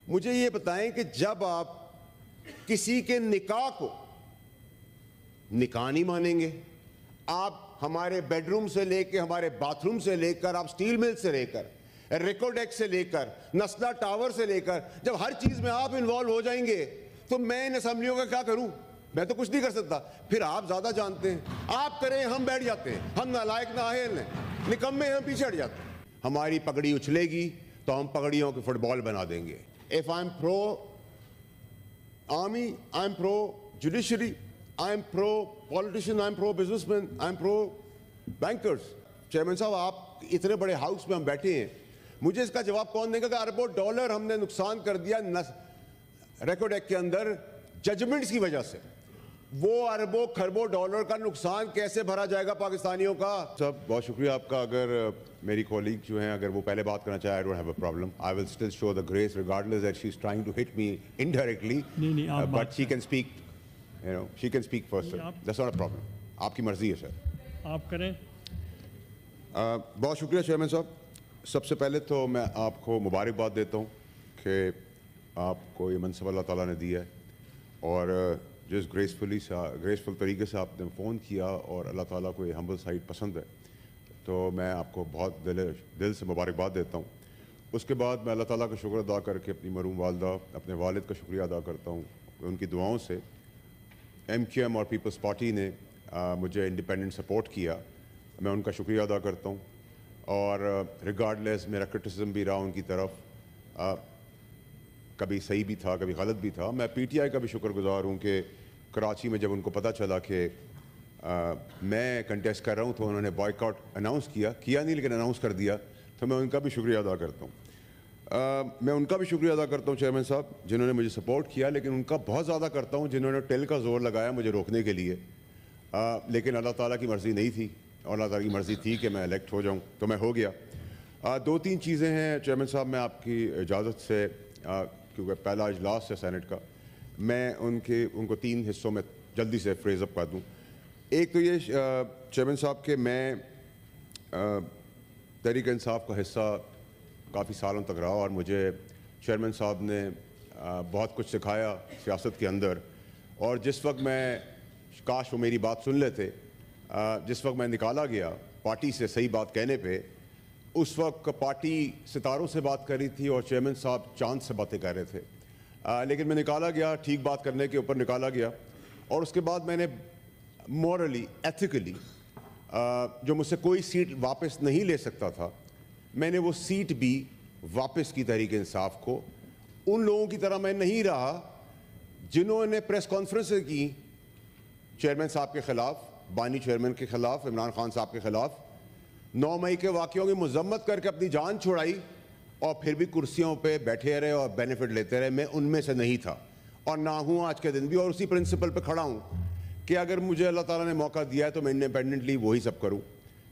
मुझे ये बताएं कि जब आप किसी के निकाह को निकाह नहीं मानेंगे, आप हमारे बेडरूम से लेकर, हमारे बाथरूम से लेकर, आप स्टील मिल से लेकर, रिकोडेक से लेकर, नस्ला टावर से लेकर, जब हर चीज में आप इन्वॉल्व हो जाएंगे तो मैं इन असेंबलियों का क्या करूं? मैं तो कुछ नहीं कर सकता। फिर आप ज्यादा जानते हैं, आप करें, हम बैठ जाते हैं, हम नालायक नाअहल हैं, निकम्मे हम पीछे हट जाते हैं। हमारी पगड़ी उछलेगी तो हम पगड़ियों के फुटबॉल बना देंगे। If I am pro army, I am pro judiciary, I am pro politician, I am pro businessman, I am pro bankers. Chairman साहब, आप इतने बड़े हाउस में हम बैठे हैं, मुझे इसका जवाब कौन देगा कि अरबों डॉलर हमने नुकसान कर दिया रिकॉर्ड एक्ट के अंदर जजमेंट्स की वजह से। वो अरबों खरबों डॉलर का नुकसान कैसे भरा जाएगा पाकिस्तानियों का? सब बहुत शुक्रिया आपका। अगर मेरी कॉलीग जो हैं, अगर वो पहले बात करना चाहे, I don't have a problem, I will still show the grace regardless that she is trying to hit me indirectly, but she can speak, you know, she can speak first. That's not a problem, आपकी मर्जी है sir, आप करें। बहुत शुक्रिया chairman साहब। सबसे पहले तो मैं आपको मुबारकबाद देता हूँ कि आपको ये मनसब अल्लाह ताला ने दिया है, और जिस ग्रेसफुल तरीके से आपने फ़ोन किया और अल्लाह ताला को ये हम्बल साइड पसंद है, तो मैं आपको बहुत दिल से मुबारकबाद देता हूँ। उसके बाद मैं अल्लाह ताला का शुक्र अदा करके अपनी मरूम वालदा, अपने वालिद का शुक्रिया अदा करता हूँ। उनकी दुआओं से MQM और पीपल्स पार्टी ने मुझे इंडिपेंडेंट सपोर्ट किया, मैं उनका शुक्रिया अदा करता हूँ। और रिगार्डलेस मेरा क्रिटिसिज्म भी रहा उनकी तरफ, कभी सही भी था, कभी गलत भी था। मैं PTI का भी शुक्रगुजार हूँ कि कराची में जब उनको पता चला कि मैं कंटेस्ट कर रहा हूँ, तो उन्होंने बॉयकॉट अनाउंस किया नहीं, लेकिन अनाउंस कर दिया, तो मैं उनका भी शुक्रिया अदा करता हूँ। मैं उनका भी शुक्रिया अदा करता हूँ चेयरमैन साहब, जिन्होंने मुझे सपोर्ट किया, लेकिन उनका बहुत ज़्यादा करता हूँ जिन्होंने टेल का जोर लगाया मुझे रोकने के लिए, लेकिन अल्लाह ताला की मर्ज़ी नहीं थी, और अल्लाह ताला की मर्ज़ी थी कि मैं इलेक्ट हो जाऊँ, तो मैं हो गया। 2-3 चीज़ें हैं चेयरमैन साहब, मैं आपकी इजाज़त से, क्योंकि पहला इजलास है सेनेट का, मैं उनको 3 हिस्सों में जल्दी से फ्रेज अप कर दूँ। एक तो ये चेयरमैन साहब कि मैं तहरीक इंसाफ का हिस्सा काफ़ी सालों तक रहा, और मुझे चेयरमैन साहब ने बहुत कुछ सिखाया सियासत के अंदर। और जिस वक्त मैं, काश वो मेरी बात सुन लेते, जिस वक्त मैं निकाला गया पार्टी से सही बात कहने पे, उस वक्त पार्टी सितारों से बात कर रही थी और चेयरमैन साहब चांद से बातें कर रहे थे, लेकिन मैं निकाला गया, ठीक बात करने के ऊपर निकाला गया। और उसके बाद मैंने मॉरली, एथिकली, जो मुझसे कोई सीट वापस नहीं ले सकता था, मैंने वो सीट भी वापस की तहरीक इंसाफ को। उन लोगों की तरह मैं नहीं रहा जिन्होंने प्रेस कॉन्फ्रेंसें की चेयरमैन साहब के ख़िलाफ़, बानी चेयरमैन के ख़िलाफ़, इमरान खान साहब के ख़िलाफ़, 9 मई के वाक़ियों की मजम्मत करके अपनी जान छुड़ाई, और फिर भी कुर्सियों पे बैठे रहे और बेनिफिट लेते रहे। मैं उनमें से नहीं था, और ना हूँ आज के दिन भी, और उसी प्रिंसिपल पे खड़ा हूँ कि अगर मुझे अल्लाह ताला ने मौका दिया है तो मैं इंडिपेंडेंटली वही सब करूँ।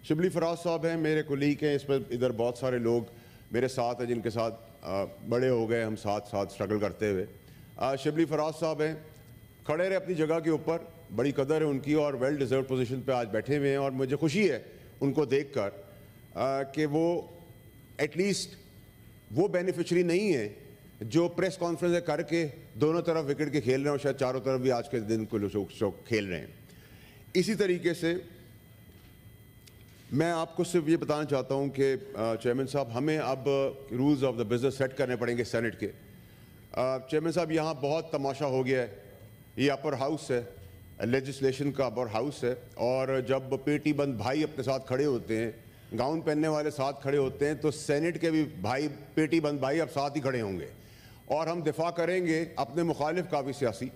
शिबली फराज साहब हैं, मेरे कुलीग हैं, इस पर इधर बहुत सारे लोग मेरे साथ हैं जिनके साथ बड़े हो गए हम साथ साथ स्ट्रगल करते हुए। शिबली फराज साहब हैं, खड़े रहे अपनी जगह के ऊपर, बड़ी कदर है उनकी, और वेल डिज़र्व पोजीशन पे आज बैठे हुए हैं। और मुझे खुशी है उनको देखकर कि वो एटलीस्ट वो बेनिफिशरी नहीं है जो प्रेस कॉन्फ्रेंस करके दोनों तरफ विकेट के खेल रहे हैं, और शायद चारों तरफ भी आज के दिन को लोग खेल रहे हैं। इसी तरीके से मैं आपको सिर्फ ये बताना चाहता हूँ कि चेयरमैन साहब, हमें अब rules of the business set करने पड़ेंगे सेनेट के। चेयरमैन साहब, यहाँ बहुत तमाशा हो गया है, ये अपर हाउस है, लेजिस्लेशन का अपर हाउस है, और जब पेटी बंद भाई अपने साथ खड़े होते हैं, गाउन पहनने वाले साथ खड़े होते हैं, तो सेनेट के भी भाई, पेटी बंद भाई, अब साथ ही खड़े होंगे, और हम दिफा करेंगे अपने मुखालिफ का भी सियासी,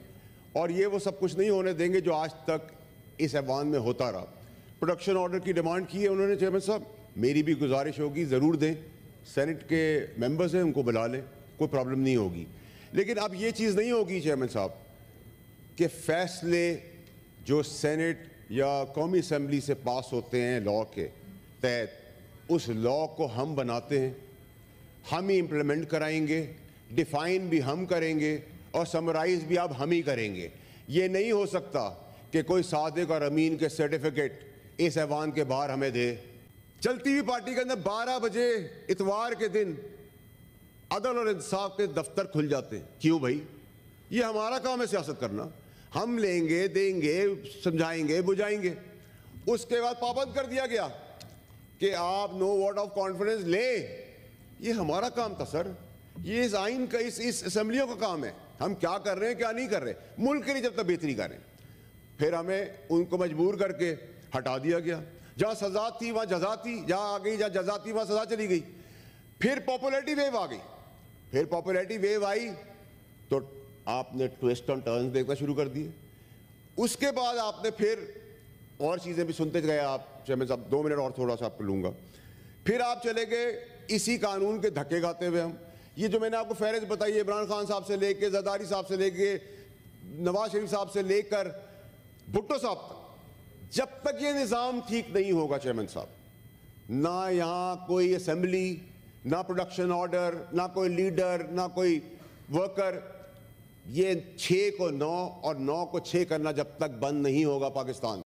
और ये वो सब कुछ नहीं होने देंगे जो आज तक इस ऐवान में होता रहा। प्रोडक्शन ऑर्डर की डिमांड की है उन्होंने चेयरमैन साहब, मेरी भी गुजारिश होगी, ज़रूर दें, सेनेट के मेंबर्स हैं, उनको बुला लें, कोई प्रॉब्लम नहीं होगी। लेकिन अब ये चीज़ नहीं होगी चेयरमैन साहब कि फ़ैसले जो सेनेट या कौमी असम्बली से पास होते हैं लॉ के तहत, उस लॉ को हम बनाते हैं, हम ही इम्प्लीमेंट कराएंगे, डिफ़ाइन भी हम करेंगे, और समराइज़ भी अब हम ही करेंगे। ये नहीं हो सकता कि कोई सादिक और अमीन के सर्टिफिकेट इस ऐवान के बाहर हमें दे। चलती हुई पार्टी के अंदर 12 बजे इतवार के दिन अदल और इंसाफ के दफ्तर खुल जाते हैं। क्यों भाई? ये हमारा काम है सियासत करना। हम लेंगे, देंगे, समझाएंगे, बुझाएंगे। उसके बाद पाबंद कर दिया गया कि आप नो वोट ऑफ कॉन्फिडेंस ले। ये हमारा काम था सर, ये इस आइन का, इस असेंबलियों का काम है। हम क्या कर रहे हैं, क्या नहीं कर रहे, मुल्क के लिए जब तक बेहतरी कर रहे हैं। फिर हमें उनको मजबूर करके हटा दिया गया। जहां सजा थी वहां जजा थी, जहां आ गई जहां जजा थी वहां सजा चली गई। फिर पॉपुलैरिटी वेव आ गई। फिर पॉपुलैरिटी वेव आई तो आपने ट्विस्ट ऑन टर्न्स देखना शुरू कर दिए। उसके बाद आपने फिर और चीजें भी सुनते गए आप। चेयरमैन साहब 2 मिनट और थोड़ा सा आपको लूंगा। फिर आप चले गए इसी कानून के धक्के खाते हुए। हम ये जो मैंने आपको फहरिस्त बताई, इमरान खान साहब से लेके, जरदारी साहब से लेके, नवाज शरीफ साहब से लेकर भुट्टो साहब तक, जब तक ये निज़ाम ठीक नहीं होगा चेयरमैन साहब, ना यहाँ कोई असेंबली, ना प्रोडक्शन ऑर्डर, ना कोई लीडर, ना कोई वर्कर, ये 6 को 9 और 9 को 6 करना जब तक बंद नहीं होगा पाकिस्तान।